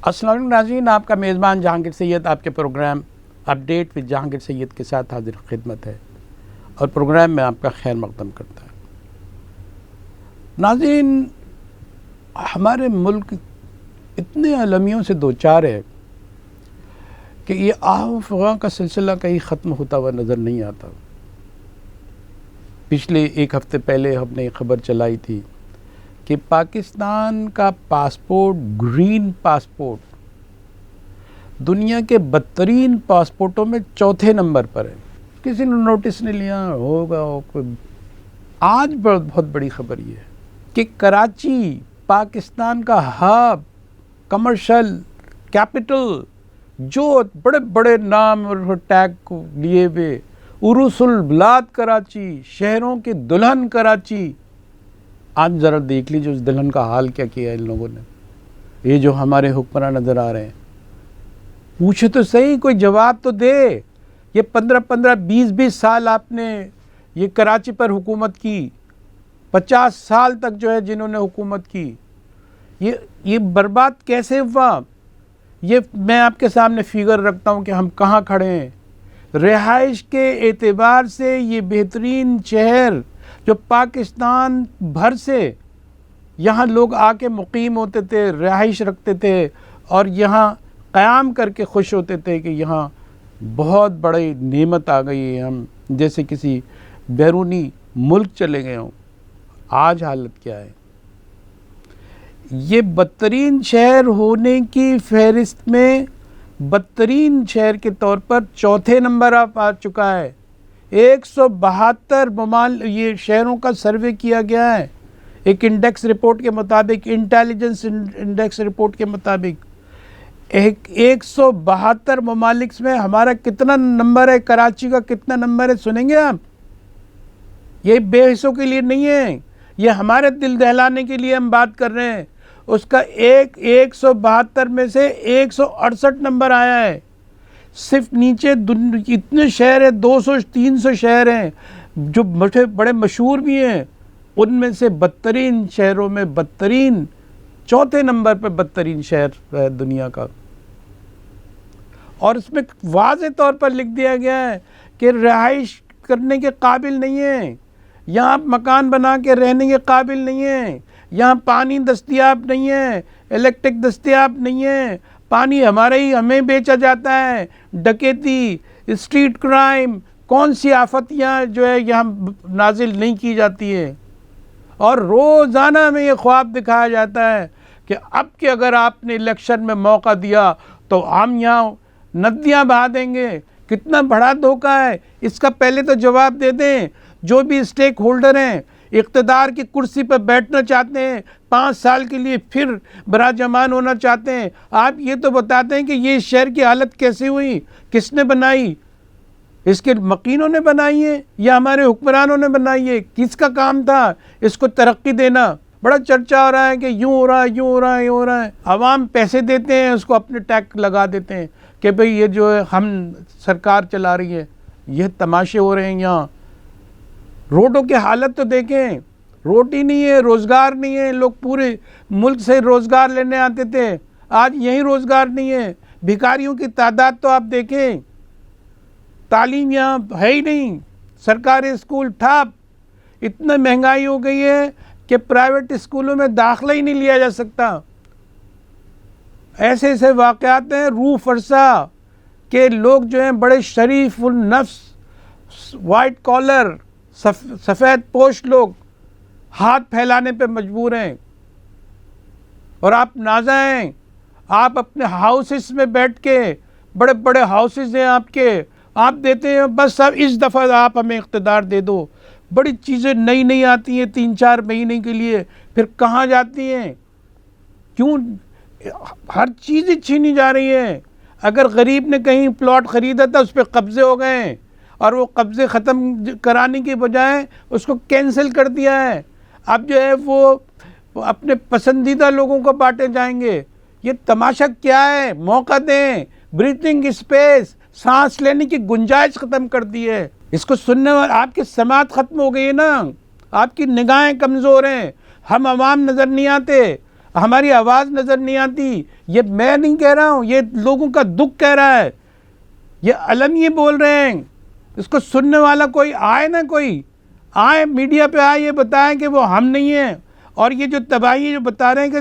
السلام علیکم ناظرین، آپ کا میزبان جہانگیر سید آپ کے پروگرام اپڈیٹ ود جہانگیر سید کے ساتھ حاضر خدمت ہے اور پروگرام میں آپ کا خیر مقدم کرتا ہے۔ ناظرین، ہمارے ملک اتنے المیوں سے دوچار ہے کہ یہ آہ و فغاں کا سلسلہ کہیں ختم ہوتا ہوا نظر نہیں آتا۔ پچھلے ایک ہفتے پہلے ہم نے خبر چلائی تھی کہ پاکستان کا پاسپورٹ، گرین پاسپورٹ، دنیا کے بدترین پاسپورٹوں میں چوتھے نمبر پر ہے۔ کسی نے نوٹس نہیں لیا ہوگا۔ آج بہت بڑی خبر یہ ہے کہ کراچی، پاکستان کا ہب، کمرشل کیپٹل، جو بڑے بڑے نام اور ٹیگ کو لیے ہوئے، عروس البلاد کراچی، شہروں کی دلہن کراچی، آج ذرا دیکھ لیجیے اس دلہن کا حال کیا کیا ہے ان لوگوں نے۔ یہ جو ہمارے حکمراں نظر آ رہے ہیں، پوچھے تو صحیح، کوئی جواب تو دے۔ یہ 15 20 سال آپ نے یہ کراچی پر حکومت کی، 50 سال تک جو ہے جنہوں نے حکومت کی، یہ برباد کیسے ہوا؟ یہ میں آپ کے سامنے فگر رکھتا ہوں کہ ہم کہاں کھڑے ہیں۔ رہائش کے اعتبار سے یہ بہترین شہر جو پاکستان بھر سے یہاں لوگ آ کے مقیم ہوتے تھے، رہائش رکھتے تھے اور یہاں قیام کر کے خوش ہوتے تھے کہ یہاں بہت بڑی نعمت آ گئی ہے، ہم جیسے کسی بیرونی ملک چلے گئے ہوں۔ آج حالت کیا ہے؟ یہ بدترین شہر ہونے کی فہرست میں بدترین شہر کے طور پر چوتھے نمبر آ چکا ہے۔ 172 یہ شہروں کا سروے کیا گیا ہے ایک انڈیکس رپورٹ کے مطابق، انٹیلیجنس انڈیکس رپورٹ کے مطابق۔ 172 ممالک میں ہمارا کتنا نمبر ہے؟ کراچی کا کتنا نمبر ہے سنیں گے آپ؟ یہ بے حصوں کے لیے نہیں ہے، یہ ہمارے دل دہلانے کے لیے ہم بات کر رہے ہیں۔ اس کا 172 میں سے 168 نمبر آیا ہے۔ صرف نیچے اتنے شہر ہیں، 200-300 شہر ہیں جو بڑے مشہور بھی ہیں، ان میں سے بدترین شہروں میں بدترین، چوتھے نمبر پہ بدترین شہر ہے دنیا کا۔ اور اس میں واضح طور پر لکھ دیا گیا ہے کہ رہائش کرنے کے قابل نہیں ہے، یہاں مکان بنا کے رہنے کے قابل نہیں ہے، یہاں پانی دستیاب نہیں ہے، الیکٹرک دستیاب نہیں ہے، پانی ہمیں بیچا جاتا ہے، ڈکیتی، اسٹریٹ کرائم، کون سی آفت یہاں نازل نہیں کی جاتی ہے۔ اور روزانہ ہمیں یہ خواب دکھایا جاتا ہے کہ اب کہ اگر آپ نے الیکشن میں موقع دیا تو ہم یہاں ندیاں بہا دیں گے۔ کتنا بڑا دھوکہ ہے، اس کا پہلے تو جواب دے دیں۔ جو بھی اسٹیک ہولڈر ہیں، اقتدار کی کرسی پر بیٹھنا چاہتے ہیں، 5 سال کے لیے پھر براجمان ہونا چاہتے ہیں، آپ یہ تو بتاتے ہیں کہ یہ شہر کی حالت کیسے ہوئی، کس نے بنائی؟ اس کے مکینوں نے بنائی ہے یا ہمارے حکمرانوں نے بنائی ہے؟ کس کا کام تھا اس کو ترقی دینا؟ بڑا چرچا ہو رہا ہے کہ یوں ہو رہا ہے، یوں ہو رہا ہے، یوں ہو رہا ہے۔ عوام پیسے دیتے ہیں، اس کو اپنے ٹیکس لگا دیتے ہیں کہ بھئی یہ جو ہے ہم سرکار چلا رہی ہے۔ یہ تماشے ہو رہے ہیں یہاں۔ روڈوں کی حالت تو دیکھیں، روٹی نہیں ہے، روزگار نہیں ہے، لوگ پورے ملک سے روزگار لینے آتے تھے، آج یہی روزگار نہیں ہے۔ بھکاریوں کی تعداد تو آپ دیکھیں، تعلیم یہاں ہے ہی نہیں، سرکاری اسکول ٹھپ، اتنا مہنگائی ہو گئی ہے کہ پرائیویٹ اسکولوں میں داخلہ ہی نہیں لیا جا سکتا۔ ایسے ایسے واقعات ہیں روح فرسا کہ لوگ جو ہیں بڑے شریف النفس، وائٹ کالر، سفید پوش لوگ ہاتھ پھیلانے پہ مجبور ہیں۔ اور آپ نازا ہیں، آپ اپنے ہاؤسز میں بیٹھ کے، بڑے بڑے ہاؤسز ہیں آپ کے، آپ دیتے ہیں بس اب اس دفعہ آپ ہمیں اقتدار دے دو۔ بڑی چیزیں نئی آتی ہیں 3-4 مہینے کے لیے، پھر کہاں جاتی ہیں؟ کیوں ہر چیز ہی چھینی جا رہی ہے؟ اگر غریب نے کہیں پلاٹ خریدا تھا، اس پہ قبضے ہو گئے ہیں، اور وہ قبضے ختم کرانے کی بجائے اس کو کینسل کر دیا ہے۔ اب جو ہے وہ اپنے پسندیدہ لوگوں کو بانٹے جائیں گے۔ یہ تماشا کیا ہے؟ موقع دیں، بریتھنگ اسپیس، سانس لینے کی گنجائش ختم کر دی ہے۔ اس کو سننے والے آپ کی سماعت ختم ہو گئی ہے نا، آپ کی نگاہیں کمزور ہیں، ہم عوام نظر نہیں آتے۔ ہماری آواز نظر نہیں آتی. یہ میں نہیں کہہ رہا ہوں, یہ لوگوں کا دکھ کہہ رہا ہے, یہ علم یہ بول رہے ہیں. اس کو سننے والا کوئی آئے نا, کوئی آئے میڈیا پہ آئے, یہ بتائیں کہ وہ ہم نہیں ہیں. اور یہ جو تباہی جو بتا رہے ہیں کہ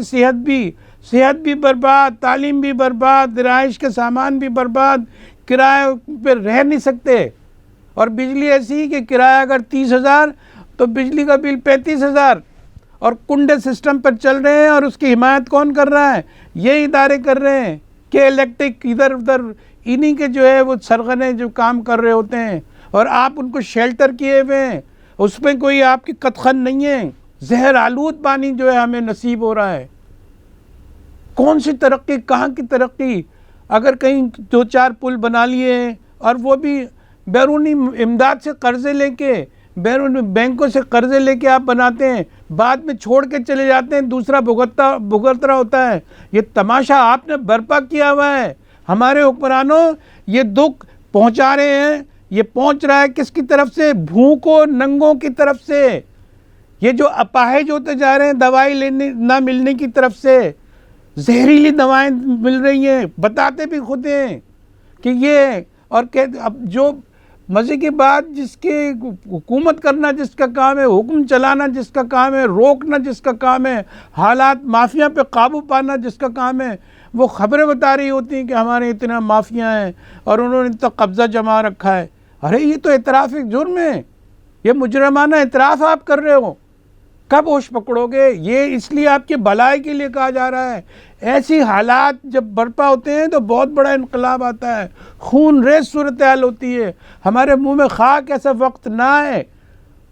صحت بھی برباد, تعلیم بھی برباد, رہائش کے سامان بھی برباد, کرایہ پہ رہ نہیں سکتے, اور بجلی ایسی کہ کرایہ اگر 30,000 تو بجلی کا بل 35,000, اور کنڈے سسٹم پر چل رہے ہیں. اور اس کی حمایت کون کر رہا ہے؟ یہ ادارے کر رہے ہیں کہ الیکٹرک ادھر ادھر انہی کے جو ہے وہ سرغنے جو کام کر رہے ہوتے ہیں, اور آپ ان کو شیلٹر کیے ہوئے ہیں. اس میں کوئی آپ کی قدخن نہیں ہے. زہر آلود پانی جو ہے ہمیں نصیب ہو رہا ہے. کون سی ترقی, کہاں کی ترقی؟ اگر کہیں 2-4 پل بنا لیے ہیں, اور وہ بھی بیرونی امداد سے قرضے لے کے, بیرونی بینکوں سے قرضے لے کے آپ بناتے ہیں, بعد میں چھوڑ کے چلے جاتے ہیں, دوسرا بھگت رہا ہوتا ہے. یہ تماشا آپ نے برپا کیا ہوا ہے. ہمارے حکمرانوں یہ دکھ پہنچا رہے ہیں. یہ پہنچ رہا ہے کس کی طرف سے؟ بھوکوں ننگوں کی طرف سے. یہ جو اپاہج ہوتے جا رہے ہیں دوائی لینے نہ ملنے کی طرف سے, زہریلی دوائیں مل رہی ہیں, بتاتے بھی خود ہیں کہ یہ, اور کہ اب جو مزے کی بات, جس کے حکومت کرنا جس کا کام ہے, حکم چلانا جس کا کام ہے, روکنا جس کا کام ہے, حالات مافیا پہ قابو پانا جس کا کام ہے, وہ خبریں بتا رہی ہوتی ہیں کہ ہمارے اتنا مافیا ہیں اور انہوں نے تو قبضہ جما رکھا ہے. ارے یہ تو اعتراف ایک جرم ہے, یہ مجرمانہ اعتراف آپ کر رہے ہو. کب ہوش پکڑو گے؟ یہ اس لیے آپ کی بھلائی کے لیے کہا جا رہا ہے. ایسی حالات جب برپا ہوتے ہیں تو بہت بڑا انقلاب آتا ہے, خون ریز صورتحال ہوتی ہے. ہمارے منہ میں خاک ایسا وقت نہ آئے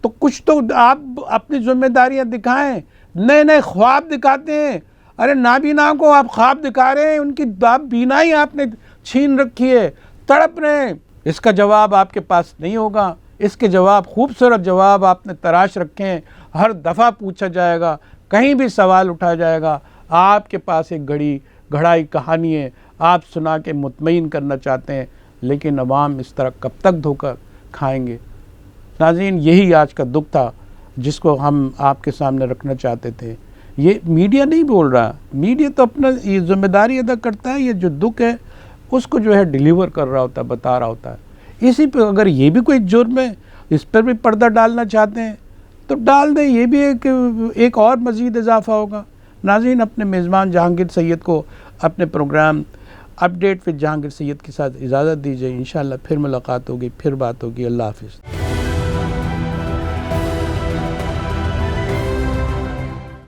تو کچھ تو آپ اپنی ذمہ داریاں دکھائیں. نئے نئے خواب دکھاتے ہیں. ارے نابینا کو آپ خواب دکھا رہے ہیں, ان کی بینائی آپ نے چھین رکھی ہے, تڑپ رہے ہیں. اس کا جواب آپ کے پاس نہیں ہوگا. اس کے جواب, خوبصورت جواب آپ نے تراش رکھے ہیں. ہر دفعہ پوچھا جائے گا, کہیں بھی سوال اٹھایا جائے گا. آپ کے پاس ایک گھڑائی کہانی ہے, آپ سنا کے مطمئن کرنا چاہتے ہیں, لیکن عوام اس طرح کب تک دھوکہ کھائیں گے؟ ناظرین, یہی آج کا دکھ تھا جس کو ہم آپ کے سامنے رکھنا چاہتے تھے. یہ میڈیا نہیں بول رہا, میڈیا تو اپنا یہ ذمہ داری ادا کرتا ہے. یہ جو دکھ ہے اس کو جو ہے ڈیلیور کر رہا ہوتا ہے, بتا رہا ہوتا ہے. اسی پہ اگر یہ بھی کوئی جرم ہے, اس پر بھی پردہ ڈالنا چاہتے ہیں تو ڈال دیں, یہ بھی ایک اور مزید اضافہ ہوگا. ناظرین, اپنے میزبان جہانگیر سید کو اپنے پروگرام اپڈیٹ وتھ جہانگیر سید کے ساتھ اجازت دیجیے. انشاءاللہ پھر ملاقات ہوگی, پھر بات ہوگی. اللہ حافظ.